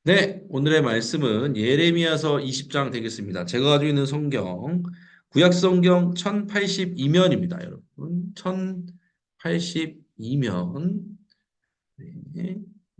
네, 오늘의 말씀은 예레미야서 20장 되겠습니다. 제가 가지고 있는 성경, 구약 성경 1082면입니다, 여러분. 1082면. 네,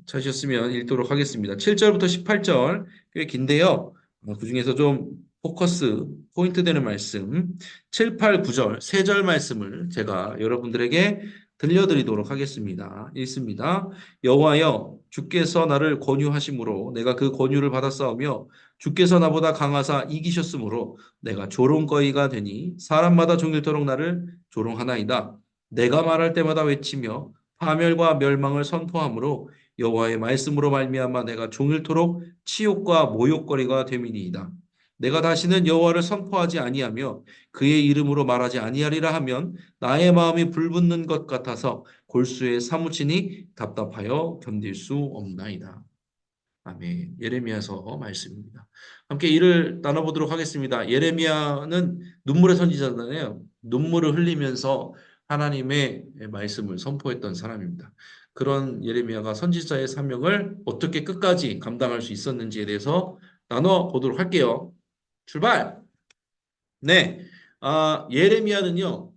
찾으셨으면 읽도록 하겠습니다. 7절부터 18절, 꽤 긴데요. 그중에서 좀 포커스, 포인트 되는 말씀, 7, 8, 9절, 세 절 말씀을 제가 여러분들에게 들려드리도록 하겠습니다. 읽습니다. 여호와여, 주께서 나를 권유하심으로 내가 그 권유를 받았사오며 주께서 나보다 강하사 이기셨으므로 내가 조롱거이가 되니 사람마다 종일토록 나를 조롱하나이다. 내가 말할 때마다 외치며 파멸과 멸망을 선포함으로 여호와의 말씀으로 말미암아 내가 종일토록 치욕과 모욕거리가 됨이니이다. 내가 다시는 여호와를 선포하지 아니하며 그의 이름으로 말하지 아니하리라 하면 나의 마음이 불붙는 것 같아서 골수에 사무치니 답답하여 견딜 수 없나이다. 아멘. 예레미야서 말씀입니다. 함께 이를 나눠보도록 하겠습니다. 예레미야는 눈물의 선지자잖아요. 눈물을 흘리면서 하나님의 말씀을 선포했던 사람입니다. 그런 예레미야가 선지자의 사명을 어떻게 끝까지 감당할 수 있었는지에 대해서 나눠보도록 할게요. 출발! 네. 예레미야는요,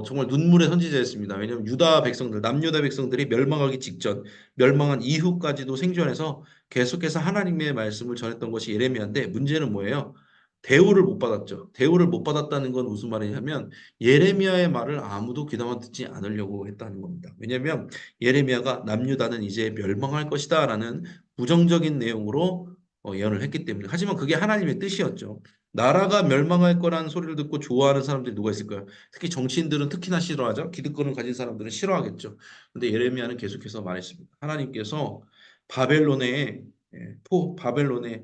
정말 눈물의 선지자였습니다. 왜냐하면 유다 백성들, 남유다 백성들이 멸망하기 직전, 멸망한 이후까지도 생존해서 계속해서 하나님의 말씀을 전했던 것이 예레미야인데 문제는 뭐예요? 대우를 못 받았죠. 대우를 못 받았다는 건 무슨 말이냐면 예레미야의 말을 아무도 귀담아 듣지 않으려고 했다는 겁니다. 왜냐하면 예레미야가 남유다는 이제 멸망할 것이다라는 부정적인 내용으로 예언을 했기 때문에. 하지만 그게 하나님의 뜻이었죠. 나라가 멸망할 거라는 소리를 듣고 좋아하는 사람들이 누가 있을까요? 특히 정치인들은 특히나 싫어하죠. 기득권을 가진 사람들은 싫어하겠죠. 근데 예레미야는 계속해서 말했습니다. 하나님께서 바벨론에 바벨론에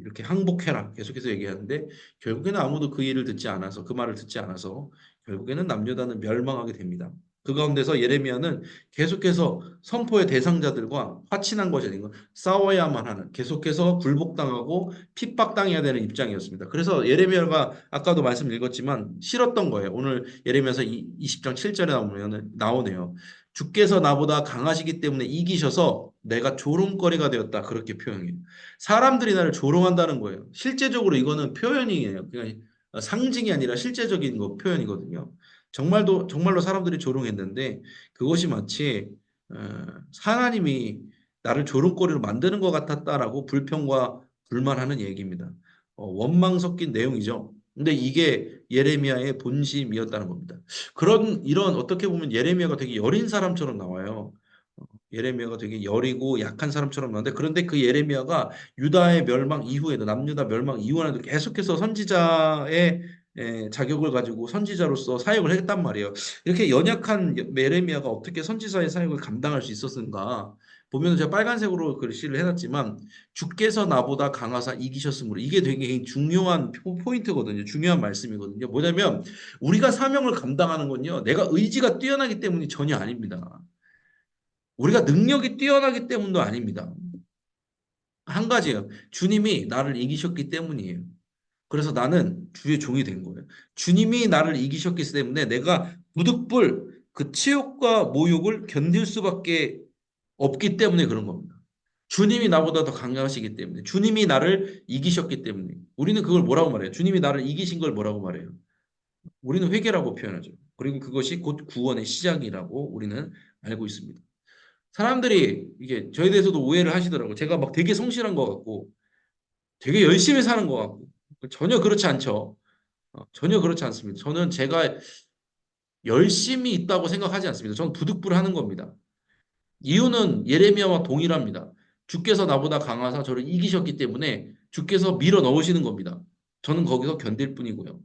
이렇게 항복해라 계속해서 얘기하는데 결국에는 아무도 그 일을 듣지 않아서 그 말을 듣지 않아서 결국에는 남유다는 멸망하게 됩니다. 그 가운데서 예레미야는 계속해서 선포의 대상자들과 화친한 것이 아니고 싸워야만 하는 계속해서 굴복당하고 핍박당해야 되는 입장이었습니다. 그래서 예레미야가 아까도 말씀 읽었지만 싫었던 거예요. 오늘 예레미야서 20장 7절에 나오네요. 주께서 나보다 강하시기 때문에 이기셔서 내가 조롱거리가 되었다. 그렇게 표현해요. 사람들이 나를 조롱한다는 거예요. 실제적으로 이거는 표현이에요. 그냥 상징이 아니라 실제적인 거 표현이거든요. 정말로 사람들이 조롱했는데 그것이 마치 어, 하나님이 나를 조롱거리로 만드는 것 같았다라고 불평과 불만하는 얘기입니다. 원망 섞인 내용이죠. 근데 이게 예레미야의 본심이었다는 겁니다. 이런 어떻게 보면 예레미야가 되게 여린 사람처럼 나와요. 예레미야가 되게 여리고 약한 사람처럼 나오는데 그런데 그 예레미야가 유다의 멸망 이후에도 남유다 멸망 이후에도 계속해서 선지자의 자격을 가지고 선지자로서 사역을 했단 말이에요. 이렇게 연약한 예레미야가 어떻게 선지자의 사역을 감당할 수 있었는가? 보면 제가 빨간색으로 글씨를 해놨지만 주께서 나보다 강하사 이기셨으므로 이게 되게 중요한 포인트거든요. 중요한 말씀이거든요. 뭐냐면 우리가 사명을 감당하는 건요. 내가 의지가 뛰어나기 때문이 전혀 아닙니다. 우리가 능력이 뛰어나기 때문도 아닙니다. 한 가지예요. 주님이 나를 이기셨기 때문이에요. 그래서 나는 주의 종이 된 거예요. 주님이 나를 이기셨기 때문에 내가 부득불 그 치욕과 모욕을 견딜 수밖에 없기 때문에 그런 겁니다. 주님이 나보다 더 강하시기 때문에, 주님이 나를 이기셨기 때문에, 우리는 그걸 뭐라고 말해요? 주님이 나를 이기신 걸 뭐라고 말해요? 우리는 회개라고 표현하죠. 그리고 그것이 곧 구원의 시작이라고 우리는 알고 있습니다. 사람들이 이게 저에 대해서도 오해를 하시더라고요. 제가 막 되게 성실한 것 같고, 되게 열심히 사는 것 같고, 전혀 그렇지 않죠. 전혀 그렇지 않습니다. 저는 제가 열심히 있다고 생각하지 않습니다. 저는 부득불하는 겁니다. 이유는 예레미야와 동일합니다. 주께서 나보다 강하사 저를 이기셨기 때문에 주께서 밀어 넣으시는 겁니다. 저는 거기서 견딜 뿐이고요.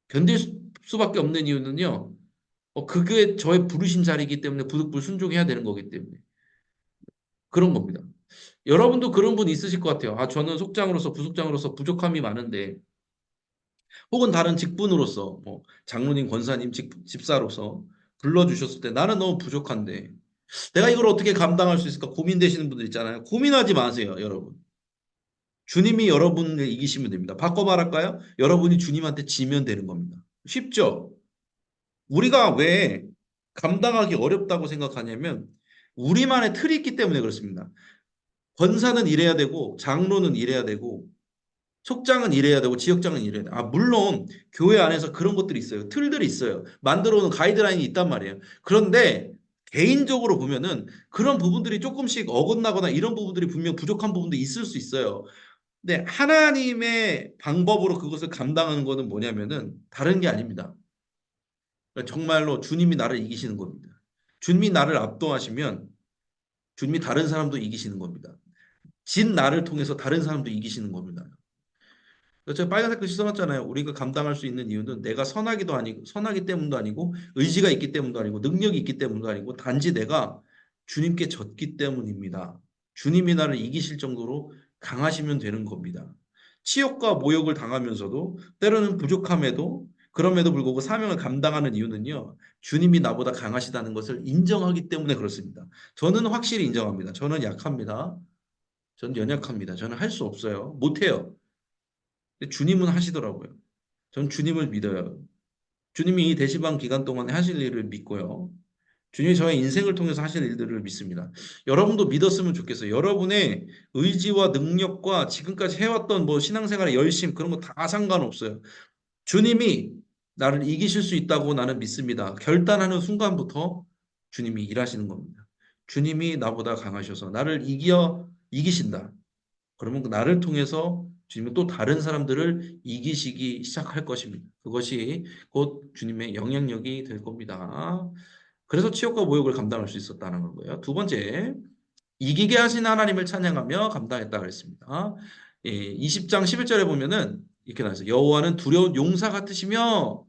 견딜 수밖에 없는 이유는요. 그게 저의 부르신 자리이기 때문에 부득불 순종해야 되는 거기 때문에 그런 겁니다. 여러분도 그런 분 있으실 것 같아요. 저는 속장으로서 부속장으로서 부족함이 많은데 혹은 다른 직분으로서 뭐 장로님, 권사님, 집사로서 불러주셨을 때 나는 너무 부족한데 내가 이걸 어떻게 감당할 수 있을까 고민되시는 분들 있잖아요. 고민하지 마세요, 여러분. 주님이 여러분을 이기시면 됩니다. 바꿔 말할까요? 여러분이 주님한테 지면 되는 겁니다. 쉽죠? 우리가 왜 감당하기 어렵다고 생각하냐면 우리만의 틀이 있기 때문에 그렇습니다. 권사는 일해야 되고 장로는 일해야 되고 속장은 일해야 되고 지역장은 일해야 돼. 아, 물론 교회 안에서 그런 것들이 있어요. 틀들이 있어요. 만들어 놓은 가이드라인이 있단 말이에요. 그런데 개인적으로 보면은 그런 부분들이 조금씩 어긋나거나 이런 부분들이 분명 부족한 부분도 있을 수 있어요. 근데 하나님의 방법으로 그것을 감당하는 것은 뭐냐면은 다른 게 아닙니다. 그러니까 정말로 주님이 나를 이기시는 겁니다. 주님이 나를 압도하시면 주님이 다른 사람도 이기시는 겁니다. 진 나를 통해서 다른 사람도 이기시는 겁니다. 제가 빨간색 글씨 써놨잖아요. 우리가 감당할 수 있는 이유는 내가 선하기도 아니고 선하기 때문도 아니고 의지가 있기 때문도 아니고 능력이 있기 때문도 아니고 단지 내가 주님께 졌기 때문입니다. 주님이 나를 이기실 정도로 강하시면 되는 겁니다. 치욕과 모욕을 당하면서도 때로는 부족함에도 그럼에도 불구하고 사명을 감당하는 이유는요. 주님이 나보다 강하시다는 것을 인정하기 때문에 그렇습니다. 저는 확실히 인정합니다. 저는 약합니다. 저는 연약합니다. 저는 할 수 없어요. 못해요. 근데 주님은 하시더라고요. 전 주님을 믿어요. 주님이 이 대시방 기간 동안에 하실 일을 믿고요. 주님이 저의 인생을 통해서 하실 일들을 믿습니다. 여러분도 믿었으면 좋겠어요. 여러분의 의지와 능력과 지금까지 해왔던 뭐 신앙생활의 열심 그런 거 다 상관없어요. 주님이 나를 이기실 수 있다고 나는 믿습니다. 결단하는 순간부터 주님이 일하시는 겁니다. 주님이 나보다 강하셔서 나를 이기신다. 그러면 그 나를 통해서 주님은 또 다른 사람들을 이기시기 시작할 것입니다. 그것이 곧 주님의 영향력이 될 겁니다. 그래서 치욕과 모욕을 감당할 수 있었다는 거예요. 두 번째, 이기게 하신 하나님을 찬양하며 감당했다 그랬습니다. 20장 11절에 보면은 이렇게 나와서 여호와는 두려운 용사 같으시며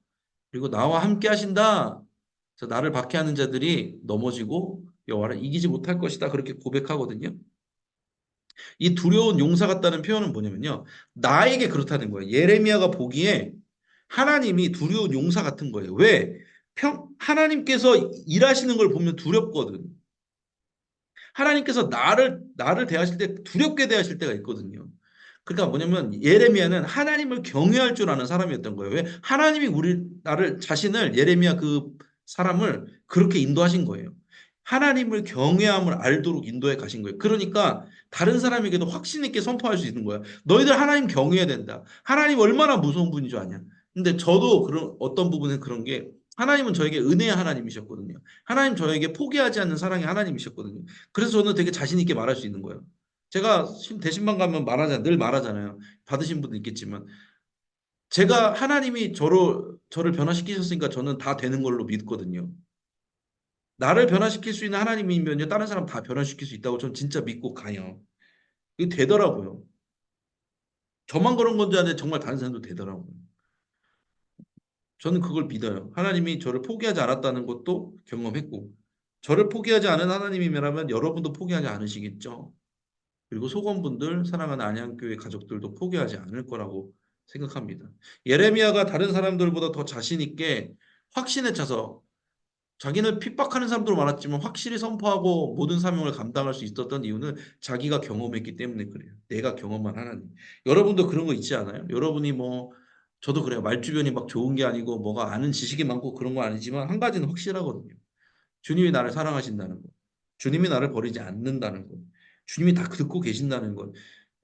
그리고 나와 함께 하신다. 그래서 나를 박해하는 자들이 넘어지고 여호와를 이기지 못할 것이다. 그렇게 고백하거든요. 이 두려운 용사 같다는 표현은 뭐냐면요. 나에게 그렇다는 거예요. 예레미야가 보기에 하나님이 두려운 용사 같은 거예요. 왜? 하나님께서 일하시는 걸 보면 두렵거든. 하나님께서 나를 대하실 때 두렵게 대하실 때가 있거든요. 그러니까 뭐냐면 예레미야는 하나님을 경외할 줄 아는 사람이었던 거예요. 왜? 하나님이 나를 자신을 예레미야 그 사람을 그렇게 인도하신 거예요. 하나님을 경외함을 알도록 인도해 가신 거예요. 그러니까 다른 사람에게도 확신 있게 선포할 수 있는 거예요. 너희들 하나님 경외해야 된다. 하나님 얼마나 무서운 분인 줄 아냐. 근데 저도 그런 어떤 부분에 그런 게 하나님은 저에게 은혜의 하나님이셨거든요. 하나님 저에게 포기하지 않는 사랑의 하나님이셨거든요. 그래서 저는 되게 자신 있게 말할 수 있는 거예요. 제가 대신방 가면 늘 말하잖아요. 받으신 분도 있겠지만 제가 하나님이 저를 변화시키셨으니까 저는 다 되는 걸로 믿거든요. 나를 변화시킬 수 있는 하나님이면요. 다른 사람 다 변화시킬 수 있다고 저는 진짜 믿고 가요. 이게 되더라고요. 저만 그런 건지 아는데 정말 다른 사람도 되더라고요. 저는 그걸 믿어요. 하나님이 저를 포기하지 않았다는 것도 경험했고 저를 포기하지 않은 하나님이라면 여러분도 포기하지 않으시겠죠. 그리고 소건분들, 사랑하는 안양교회 가족들도 포기하지 않을 거라고 생각합니다. 예레미야가 다른 사람들보다 더 자신 있게 확신에 차서 자기는 핍박하는 사람도 많았지만 확실히 선포하고 모든 사명을 감당할 수 있었던 이유는 자기가 경험했기 때문에 그래요. 내가 경험한 하나님. 여러분도 그런 거 있지 않아요? 여러분이 뭐 저도 그래요. 말주변이 막 좋은 게 아니고 뭐가 아는 지식이 많고 그런 거 아니지만 한 가지는 확실하거든요. 주님이 나를 사랑하신다는 것. 주님이 나를 버리지 않는다는 것. 주님이 다 듣고 계신다는 것.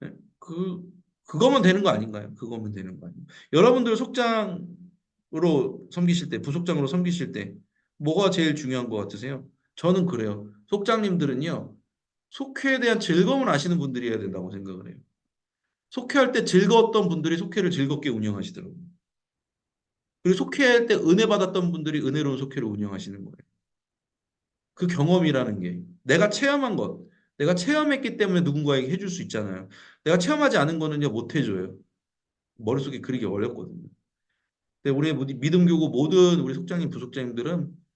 예, 그거면 되는 거 아닌가요? 그거면 되는 거 아닌가요? 여러분들 속장으로 섬기실 때, 부속장으로 섬기실 때 뭐가 제일 중요한 것 같으세요? 저는 그래요. 속장님들은요. 속회에 대한 즐거움을 아시는 분들이어야 된다고 생각을 해요. 속회할 때 즐거웠던 분들이 속회를 즐겁게 운영하시더라고요. 그리고 속회할 때 은혜 받았던 분들이 은혜로운 속회를 운영하시는 거예요. 그 경험이라는 게 내가 체험한 것, 내가 체험했기 때문에 누군가에게 해줄 수 있잖아요. 내가 체험하지 않은 거는요 못 해줘요. 머릿속에 그리기 어렵거든요. 근데 우리 믿음교구 모든 우리 속장님, 부속장님들은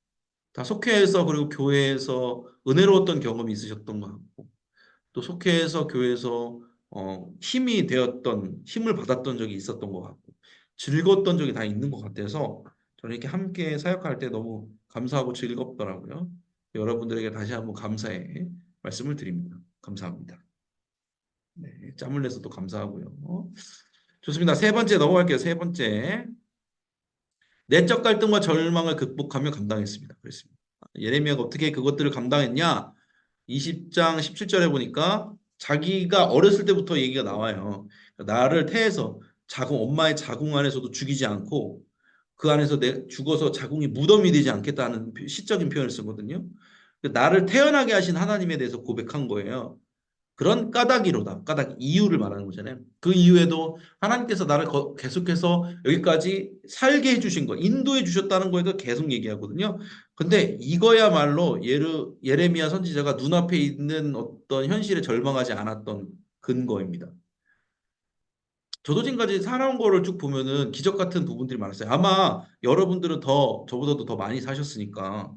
다 속회에서 그리고 교회에서 은혜로웠던 경험이 있으셨던 것 같고 또 속회에서 교회에서 힘이 되었던 힘을 받았던 적이 있었던 것 같고 즐거웠던 적이 다 있는 것 같아서 저는 이렇게 함께 사역할 때 너무 감사하고 즐겁더라고요. 여러분들에게 다시 한번 감사의 말씀을 드립니다. 감사합니다. 네, 짬을 내서 또 감사하고요. 좋습니다. 세 번째 넘어갈게요. 세 번째. 내적 갈등과 절망을 극복하며 감당했습니다. 그랬습니다. 예레미야가 어떻게 그것들을 감당했냐? 20장 17절에 보니까 자기가 어렸을 때부터 얘기가 나와요. 나를 태해서 엄마의 자궁 안에서도 죽이지 않고 그 안에서 내 죽어서 자궁이 무덤이 되지 않겠다는 시적인 표현을 쓰거든요. 나를 태어나게 하신 하나님에 대해서 고백한 거예요. 그런 까닭이로다. 까닭 이유를 말하는 거잖아요. 그 이후에도 하나님께서 나를 계속해서 여기까지 살게 해주신 거, 인도해 주셨다는 거에도 계속 얘기하거든요. 근데 이거야말로 예레미야 선지자가 눈앞에 있는 어떤 현실에 절망하지 않았던 근거입니다. 저도 지금까지 살아온 거를 쭉 보면은 기적 같은 부분들이 많았어요. 아마 여러분들은 저보다도 더 많이 사셨으니까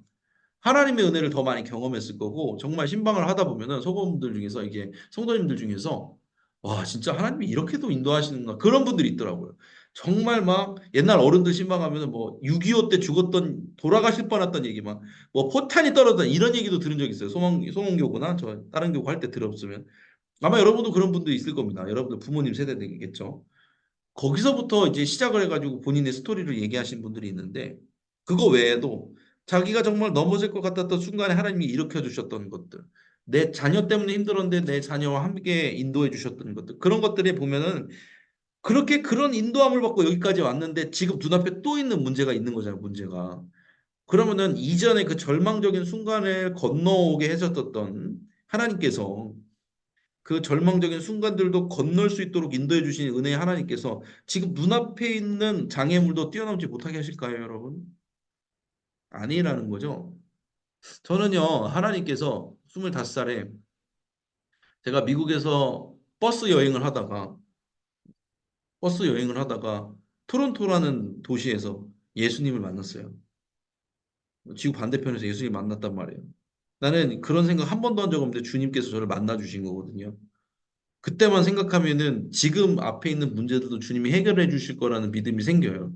하나님의 은혜를 더 많이 경험했을 거고 정말 신방을 하다 보면은 소고분들 중에서 이게 성도님들 중에서 와 진짜 하나님이 이렇게도 인도하시는가 그런 분들이 있더라고요. 정말 막 옛날 어른들 신방하면은 뭐 6.25 때 죽었던 돌아가실 뻔했던 얘기 막 뭐 포탄이 떨어졌다 이런 얘기도 들은 적 있어요. 소망교구나 저 다른 교구 할 때 들었으면 아마 여러분도 그런 분도 있을 겁니다. 여러분들 부모님 세대 되겠죠. 거기서부터 이제 시작을 해가지고 본인의 스토리를 얘기하신 분들이 있는데 그거 외에도 자기가 정말 넘어질 것 같았던 순간에 하나님이 일으켜 주셨던 것들 내 자녀 때문에 힘들었는데 내 자녀와 함께 인도해 주셨던 것들 그런 것들에 보면은 그렇게 그런 인도함을 받고 여기까지 왔는데 지금 눈앞에 또 있는 문제가 있는 거잖아요 문제가 그러면은 이전에 그 절망적인 순간을 건너오게 해줬던 하나님께서 그 절망적인 순간들도 건널 수 있도록 인도해 주신 은혜의 하나님께서 지금 눈앞에 있는 장애물도 뛰어넘지 못하게 하실까요, 여러분? 아니라는 거죠. 저는요, 하나님께서 25살에 제가 미국에서 버스 여행을 하다가 토론토라는 도시에서 예수님을 만났어요. 지구 반대편에서 예수님 만났단 말이에요. 나는 그런 생각 한 번도 한 적 없는데 주님께서 저를 만나 주신 거거든요. 그때만 생각하면은 지금 앞에 있는 문제들도 주님이 해결해 주실 거라는 믿음이 생겨요.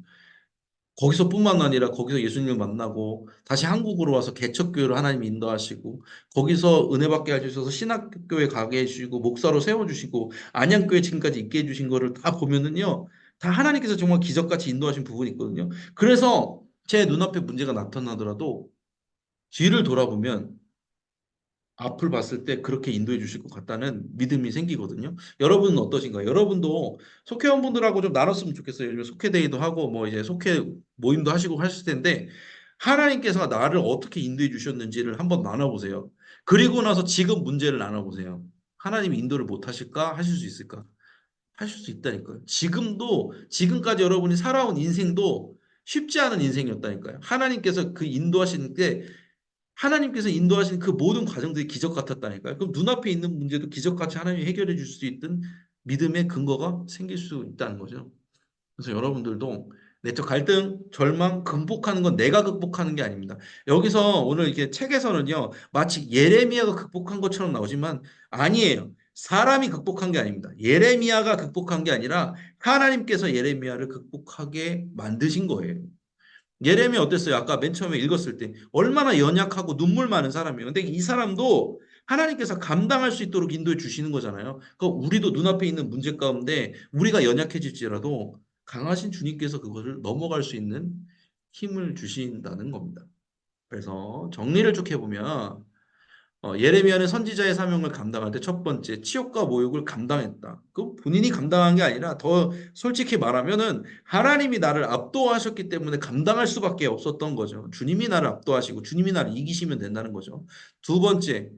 거기서뿐만 아니라 거기서 예수님을 만나고 다시 한국으로 와서 개척교회로 하나님이 인도하시고 거기서 은혜 받게 해주셔서 신학교에 가게 해주시고 목사로 세워주시고 안양교회 지금까지 있게 해주신 거를 다 보면은요. 다 하나님께서 정말 기적같이 인도하신 부분이 있거든요. 그래서 제 눈앞에 문제가 나타나더라도 뒤를 돌아보면 앞을 봤을 때 그렇게 인도해 주실 것 같다는 믿음이 생기거든요. 여러분은 어떠신가요? 여러분도 속회원분들하고 좀 나눴으면 좋겠어요. 요즘 속회데이도 하고 뭐 이제 속회 모임도 하시고 하실 텐데 하나님께서 나를 어떻게 인도해 주셨는지를 한번 나눠보세요. 그리고 나서 지금 문제를 나눠보세요. 하나님이 인도를 못 하실까? 하실 수 있을까? 하실 수 있다니까요. 지금까지 여러분이 살아온 인생도 쉽지 않은 인생이었다니까요. 하나님께서 인도하신 그 모든 과정들이 기적 같았다니까요. 그럼 눈앞에 있는 문제도 기적같이 하나님이 해결해 줄 수 있는 믿음의 근거가 생길 수 있다는 거죠. 그래서 여러분들도 내적 갈등, 절망 극복하는 건 내가 극복하는 게 아닙니다. 여기서 오늘 이렇게 책에서는요, 마치 예레미야가 극복한 것처럼 나오지만 아니에요. 사람이 극복한 게 아닙니다. 예레미야가 극복한 게 아니라 하나님께서 예레미야를 극복하게 만드신 거예요. 예레미야 어땠어요? 아까 맨 처음에 읽었을 때 얼마나 연약하고 눈물 많은 사람이에요. 근데 이 사람도 하나님께서 감당할 수 있도록 인도해 주시는 거잖아요. 그 우리도 눈앞에 있는 문제 가운데 우리가 연약해질지라도 강하신 주님께서 그것을 넘어갈 수 있는 힘을 주신다는 겁니다. 그래서 정리를 쭉 해보면 예레미야는 선지자의 사명을 감당할 때 첫 번째 치욕과 모욕을 감당했다. 그 본인이 감당한 게 아니라 더 솔직히 말하면은 하나님이 나를 압도하셨기 때문에 감당할 수밖에 없었던 거죠. 주님이 나를 압도하시고 주님이 나를 이기시면 된다는 거죠. 두 번째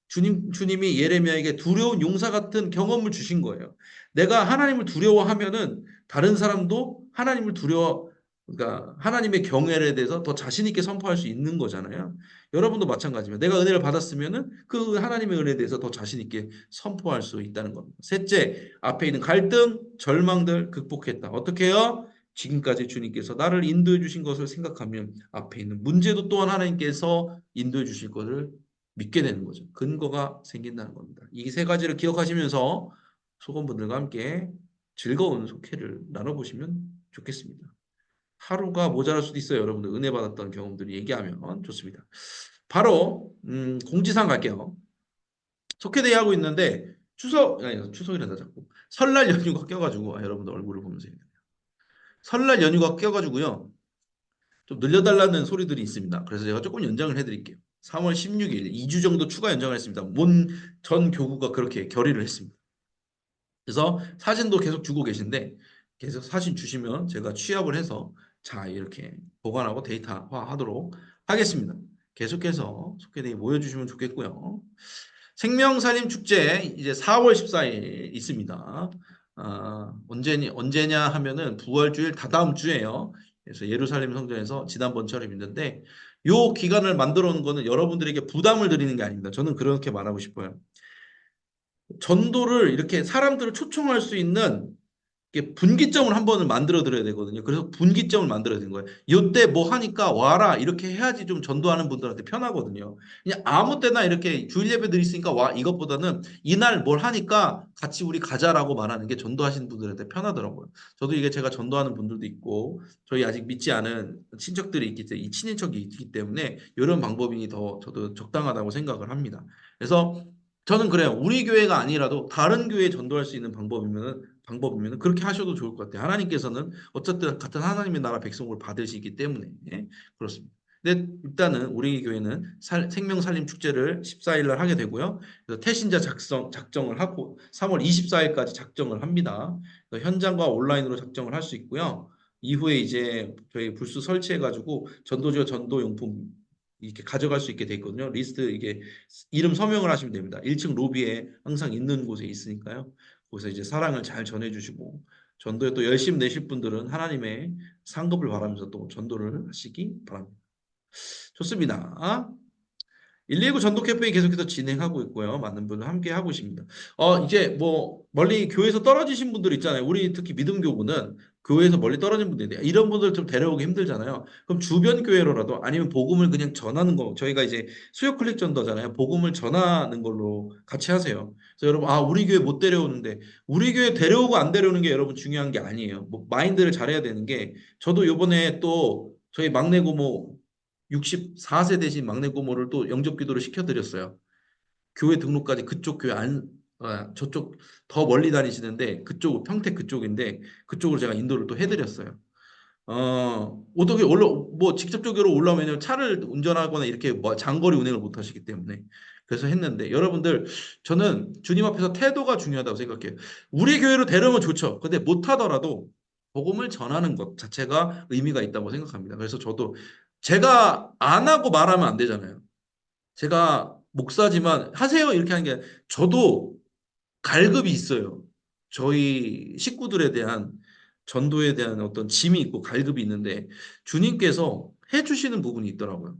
주님이 예레미야에게 두려운 용사 같은 경험을 주신 거예요. 내가 하나님을 두려워하면은 다른 사람도 그러니까 하나님의 경외에 대해서 더 자신 있게 선포할 수 있는 거잖아요. 여러분도 마찬가지입니다. 내가 은혜를 받았으면은 그 하나님의 은혜에 대해서 더 자신 있게 선포할 수 있다는 겁니다. 셋째, 앞에 있는 갈등, 절망들 극복했다. 어떻게 해요? 지금까지 주님께서 나를 인도해 주신 것을 생각하면 앞에 있는 문제도 또한 하나님께서 인도해 주실 것을 믿게 되는 거죠. 근거가 생긴다는 겁니다. 이 세 가지를 기억하시면서 소건분들과 함께 즐거운 속회를 나눠보시면 좋겠습니다. 하루가 모자랄 수도 있어요. 여러분들 은혜 받았던 경험들을 얘기하면 좋습니다. 바로 공지사항 갈게요. 속회대회 하고 있는데 추석이란다 자꾸 설날 연휴가 껴가지고 여러분들 얼굴을 보면서 얘기해요. 설날 연휴가 껴가지고요. 좀 늘려달라는 소리들이 있습니다. 그래서 제가 조금 연장을 해드릴게요. 3월 16일 2주 정도 추가 연장을 했습니다. 본 전 교구가 그렇게 결의를 했습니다. 그래서 사진도 계속 주고 계신데 계속 사진 주시면 제가 취합을 해서 자 이렇게 보관하고 데이터화하도록 하겠습니다. 계속해서 소개되게 모여주시면 좋겠고요. 생명살림 축제 이제 4월 14일 있습니다. 언제냐 하면은 부활주일 다다음 주예요. 그래서 예루살렘 성전에서 지난번처럼 있는데 요 기간을 만들어 놓은 거는 여러분들에게 부담을 드리는 게 아닙니다. 저는 그렇게 말하고 싶어요. 전도를 이렇게 사람들을 초청할 수 있는 이게 분기점을 한 번은 만들어 드려야 되거든요. 그래서 분기점을 만들어야 되는 거예요. 이때 뭐 하니까 와라 이렇게 해야지 좀 전도하는 분들한테 편하거든요. 그냥 아무 때나 이렇게 주일 예배들 있으니까 와 이것보다는 이날 뭘 하니까 같이 우리 가자라고 말하는 게 전도하시는 분들한테 편하더라고요. 저도 이게 제가 전도하는 분들도 있고 저희 아직 믿지 않은 친척들이 있기 때문에 이 친인척이 있기 때문에 이런 방법이 더 저도 적당하다고 생각을 합니다. 그래서 저는 그래요. 우리 교회가 아니라도 다른 교회에 전도할 수 있는 방법이면 그렇게 하셔도 좋을 것 같아요. 하나님께서는 어쨌든 같은 하나님의 나라 백성을 받으시기 때문에 그렇습니다. 근데 일단은 우리 교회는 생명 살림 축제를 14일 날 하게 되고요. 그래서 태신자 작정을 하고 3월 24일까지 작정을 합니다. 현장과 온라인으로 작정을 할 수 있고요. 이후에 이제 저희 불수 설치해 가지고 전도지와 전도용품 이렇게 가져갈 수 있게 돼 있거든요. 리스트 이게 이름 서명을 하시면 됩니다. 1층 로비에 항상 있는 곳에 있으니까요. 거기서 이제 사랑을 잘 전해주시고 전도에 또 열심 내실 분들은 하나님의 상급을 바라면서 또 전도를 하시기 바랍니다. 좋습니다. 119 전도 캠페인 계속해서 진행하고 있고요. 많은 분들 함께 하고 있습니다. 이제 뭐 멀리 교회에서 떨어지신 분들 있잖아요. 우리 특히 믿음 교구는 교회에서 멀리 떨어진 분들인데 이런 분들 좀 데려오기 힘들잖아요. 그럼 주변 교회로라도 아니면 복음을 그냥 전하는 거 저희가 이제 수요 클릭 전도잖아요. 복음을 전하는 걸로 같이 하세요. 그래서 여러분 우리 교회 못 데려오는데 우리 교회 데려오고 안 데려오는 게 여러분 중요한 게 아니에요. 뭐 마인드를 잘해야 되는 게 저도 요번에 또 저희 막내 고모 64세 되신 막내 고모를 또 영접 기도를 시켜드렸어요. 교회 등록까지 그쪽 교회 저쪽 더 멀리 다니시는데 그쪽 평택 그쪽인데 그쪽으로 제가 인도를 또 해드렸어요. 어떻게 뭐 직접적으로 올라오면 차를 운전하거나 이렇게 뭐 장거리 운행을 못 하시기 때문에 그래서 했는데 여러분들 저는 주님 앞에서 태도가 중요하다고 생각해요. 우리 교회로 데려오면 좋죠. 근데 못 하더라도 복음을 전하는 것 자체가 의미가 있다고 생각합니다. 그래서 저도 제가 안 하고 말하면 안 되잖아요. 제가 목사지만 하세요 이렇게 하는 게 저도 갈급이 있어요. 저희 식구들에 대한 전도에 대한 어떤 짐이 있고 갈급이 있는데 주님께서 해주시는 부분이 있더라고요.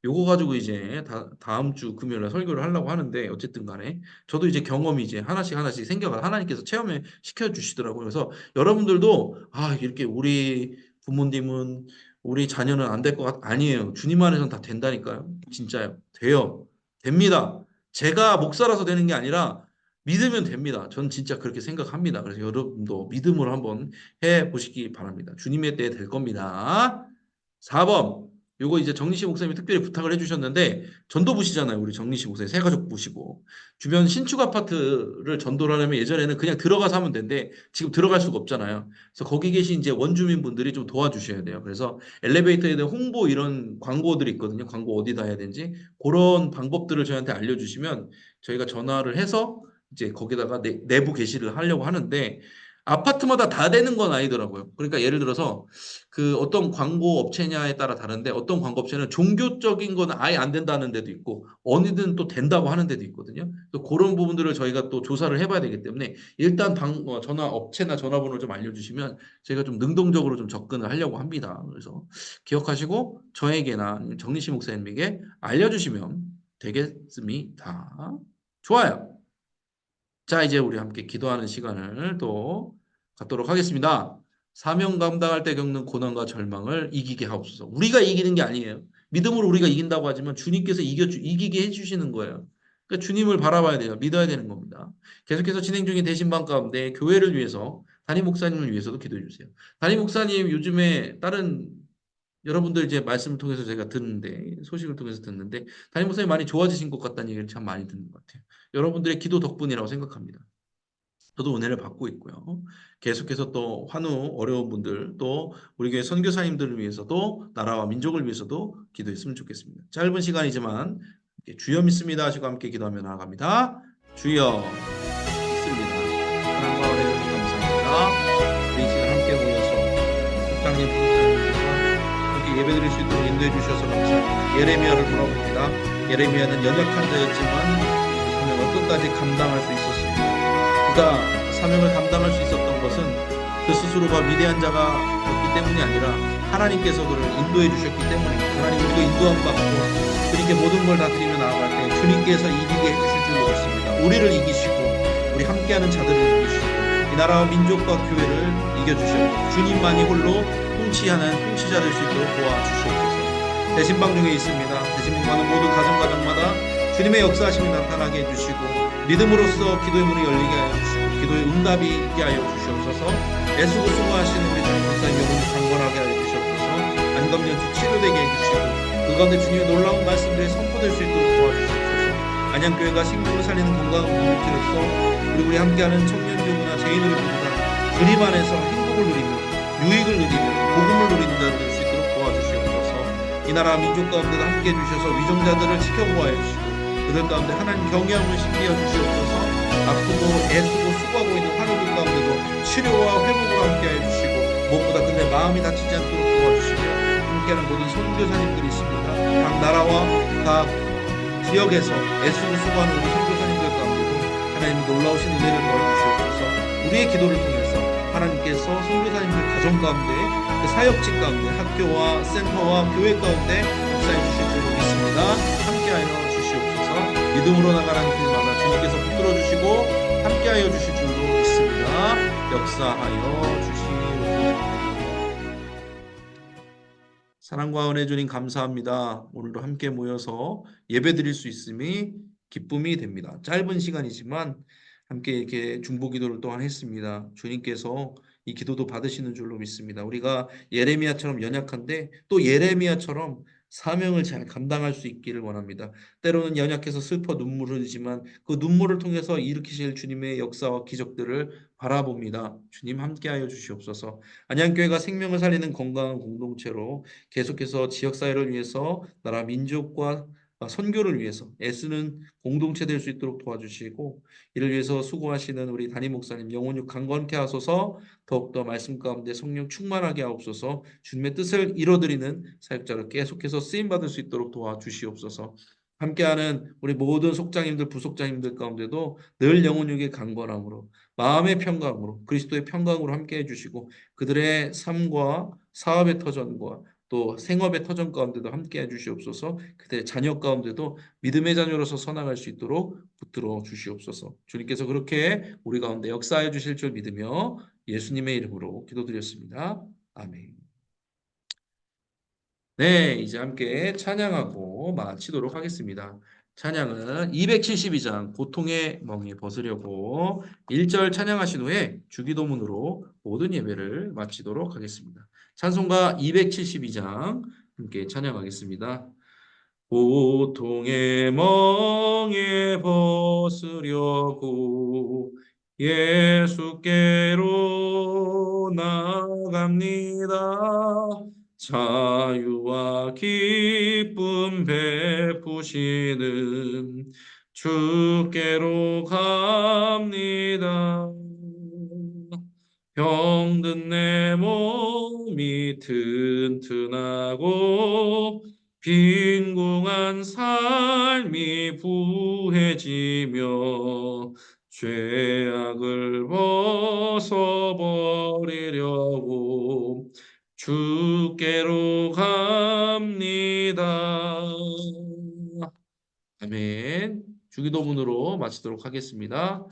요거 가지고 이제 다음 주 금요일에 설교를 하려고 하는데 어쨌든 간에 저도 이제 경험이 이제 하나씩 생겨가 하나님께서 체험을 시켜주시더라고요. 그래서 여러분들도 이렇게 우리 부모님은 우리 자녀는 안 될 것 아니에요. 주님 안에서는 다 된다니까요. 진짜요. 돼요. 됩니다. 제가 목사라서 되는 게 아니라 믿으면 됩니다. 저는 진짜 그렇게 생각합니다. 그래서 여러분도 믿음으로 한번 해 보시기 바랍니다. 주님의 때에 될 겁니다. 4번. 요거 이제 정리시 목사님이 특별히 부탁을 해주셨는데 전도부시잖아요. 우리 정리시 목사님 새가족 부시고 주변 신축 아파트를 전도를 하려면 예전에는 그냥 들어가서 하면 되는데 지금 들어갈 수가 없잖아요. 그래서 거기 계신 이제 원주민 분들이 좀 도와주셔야 돼요. 그래서 엘리베이터에 대한 홍보 이런 광고들이 있거든요. 광고 어디다 해야 되는지 그런 방법들을 저희한테 알려주시면 저희가 전화를 해서 이제 거기다가 내부 게시를 하려고 하는데 아파트마다 다 되는 건 아니더라고요. 그러니까 예를 들어서 그 어떤 광고 업체냐에 따라 다른데 어떤 광고 업체는 종교적인 거는 아예 안 된다는 데도 있고 어느든 또 된다고 하는 데도 있거든요. 또 그런 부분들을 저희가 또 조사를 해봐야 되기 때문에 일단 전화 업체나 전화번호를 좀 알려주시면 저희가 좀 능동적으로 좀 접근을 하려고 합니다. 그래서 기억하시고 저에게나 아니면 정리시 목사님에게 알려주시면 되겠습니다. 좋아요. 자, 이제 우리 함께 기도하는 시간을 또 갖도록 하겠습니다. 사명 감당할 때 겪는 고난과 절망을 이기게 하옵소서. 우리가 이기는 게 아니에요. 믿음으로 우리가 이긴다고 하지만 주님께서 이기게 해주시는 거예요. 그러니까 주님을 바라봐야 돼요. 믿어야 되는 겁니다. 계속해서 진행 중인 대신방 가운데 교회를 위해서 담임 목사님을 위해서도 기도해 주세요. 담임 목사님 요즘에 다른 여러분들 이제 말씀을 통해서 제가 듣는데 소식을 통해서 듣는데 담임 목사님 많이 좋아지신 것 같다는 얘기를 참 많이 듣는 것 같아요. 여러분들의 기도 덕분이라고 생각합니다. 저도 은혜를 받고 있고요. 계속해서 또 환우 어려운 분들 또 우리 교회 선교사님들을 위해서도 나라와 민족을 위해서도 기도했으면 좋겠습니다. 짧은 시간이지만 주여 믿습니다 하시고 함께 기도하며 나아갑니다. 주여 믿습니다. 하나님과 은혜를 감사합니다. 우리 이 시간 함께 모여서 국장님, 부국장님과 함께 예배드릴 수 있도록 인도해 주셔서 감사합니다. 예레미야를 돌아봅니다. 예레미야는 연약한 자였지만 사명을 끝까지 감당할 수 있었습니다. 그가 사명을 감당할 수 있었던 것은 그 스스로가 위대한 자가였기 때문이 아니라 하나님께서 그를 인도해 주셨기 때문입니다. 하나님, 우리도 인도함 받고 주님께 모든 걸 다 드리며 나아갈 때 주님께서 이기게 해주실 줄로 믿습니다. 우리를 이기시고 우리 함께하는 자들을 이기시고 이 나라와 민족과 교회를 이겨주시옵소서. 주님만이 홀로 통치자 될 수 있도록 도와주시옵소서. 대신방 중에 있습니다. 대신방하는 모든 가정마다 주님의 역사하심이 나타나게 해주시고 믿음으로써 기도의 문이 열리게 하여 주시고 기도의 응답이 있게 하여 주시옵소서. 애쓰고 수고하시는 우리 담임 목사님 영혼이 강건하게 하여 주시옵소서. 안검연수 치료되게 해주시고 그 가운데 주님의 놀라운 말씀들이 선포될 수 있도록 도와주시옵소서. 안양교회가 생명을 살리는 건강한 공동체로서 우리 함께하는 청년교구나 제인으로 보다 주님 안에서 행복을 누리며 유익을 누리며 복음을 누리는 자들 될 수 있도록 도와주시옵소서. 이 나라 민족 가운데도 함께해 주셔서 위정자들을 지켜보아 주시고 그들 가운데 하나님 경외함을 심기해 주시옵소서. 아프고 애쓰고 수고하고 있는 환우들 가운데도 치료와 회복을 함께해 주시고 무엇보다 그들의 마음이 다치지 않도록 도와주시며 함께하는 모든 선교사님들이 있습니다. 각 나라와 각 지역에서 애쓰고 수고하는 우리 선교사님들 가운데도 하나님이 놀라우신 은혜를 더해주시옵소서. 우리의 기도를 통해서 하나님께서 선교사님들 가정 가운데 그 사역직 가운데 학교와 센터와 교회 가운데 역사해 주실 줄로 믿습니다. 함께하여 주시옵소서. 믿음으로 나가라는 길마다 주님께서 붙들어 주시고 함께하여 주실 줄로 믿습니다. 역사하여 주시옵소서. 사랑과 은혜 주님 감사합니다. 오늘도 함께 모여서 예배드릴 수 있음이 기쁨이 됩니다. 짧은 시간이지만 함께 이렇게 중보기도를 또한 했습니다. 주님께서 이 기도도 받으시는 줄로 믿습니다. 우리가 예레미야처럼 연약한데 또 예레미야처럼 사명을 잘 감당할 수 있기를 원합니다. 때로는 연약해서 슬퍼 눈물을 흘리지만 그 눈물을 통해서 일으키실 주님의 역사와 기적들을 바라봅니다. 주님 함께하여 주시옵소서. 안양교회가 생명을 살리는 건강한 공동체로 계속해서 지역사회를 위해서 나라 민족과 선교를 위해서 애쓰는 공동체 될 수 있도록 도와주시고 이를 위해서 수고하시는 우리 담임 목사님 영혼이 강건케 하소서. 더욱더 말씀 가운데 성령 충만하게 하옵소서. 주님의 뜻을 이뤄드리는 사역자로 계속해서 쓰임받을 수 있도록 도와주시옵소서. 함께하는 우리 모든 속장님들 부속장님들 가운데도 늘 영혼육의 강건함으로 마음의 평강으로 그리스도의 평강으로 함께해 주시고 그들의 삶과 사업의 터전과 또 생업의 터전 가운데도 함께해 주시옵소서. 그들의 자녀 가운데도 믿음의 자녀로서 선악할 수 있도록 붙들어 주시옵소서. 주님께서 그렇게 우리 가운데 역사해 주실 줄 믿으며 예수님의 이름으로 기도드렸습니다. 아멘. 네, 이제 함께 찬양하고 마치도록 하겠습니다. 찬양은 272장 고통의 멍에 벗으려고 1절 찬양하신 후에 주기도문으로 모든 예배를 마치도록 하겠습니다. 찬송가 272장 함께 찬양하겠습니다. 고통의 멍에 벗으려고 예수께로 나갑니다. 자유와 기쁨 베푸시는 주께로 갑니다. 병든 내 몸이 튼튼하고 빈궁한 삶이 부해지며 죄악을 벗어버리려고 주께로 갑니다. 아멘. 주기도문으로 마치도록 하겠습니다.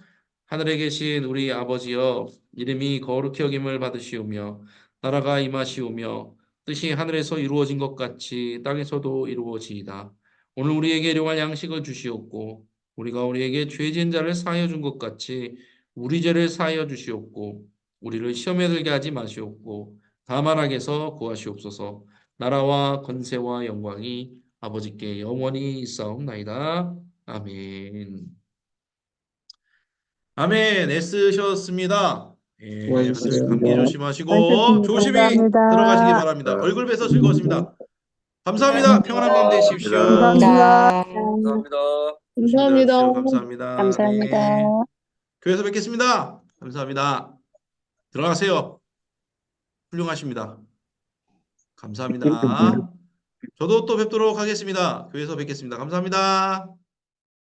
하늘에 계신 우리 아버지여, 이름이 거룩히 여김을 받으시오며 나라가 임하시오며 뜻이 하늘에서 이루어진 것 같이 땅에서도 이루어지이다. 오늘 우리에게 일용할 양식을 주시옵고 우리가 우리에게 죄 지은 자를 사하여 준 것 같이 우리 죄를 사하여 주시옵고 우리를 시험에 들게 하지 마시옵고 다만 악에서 구하시옵소서. 나라와 권세와 영광이 아버지께 영원히 있사옵나이다. 아멘. 아멘. 애쓰셨습니다. 예, 감기 조심하시고 조심히 감사합니다. 들어가시기 바랍니다. 얼굴 뵈서 즐거웠습니다. 감사합니다. 평안한 밤 되십시오. 감사합니다. 감사합니다. 조심히 감사합니다. 다녀오십시오. 감사합니다. 감사합니다. 네. 교회에서 뵙겠습니다. 감사합니다. 들어가세요. 훌륭하십니다. 감사합니다. 저도 또 뵙도록 하겠습니다. 교회에서 뵙겠습니다. 감사합니다.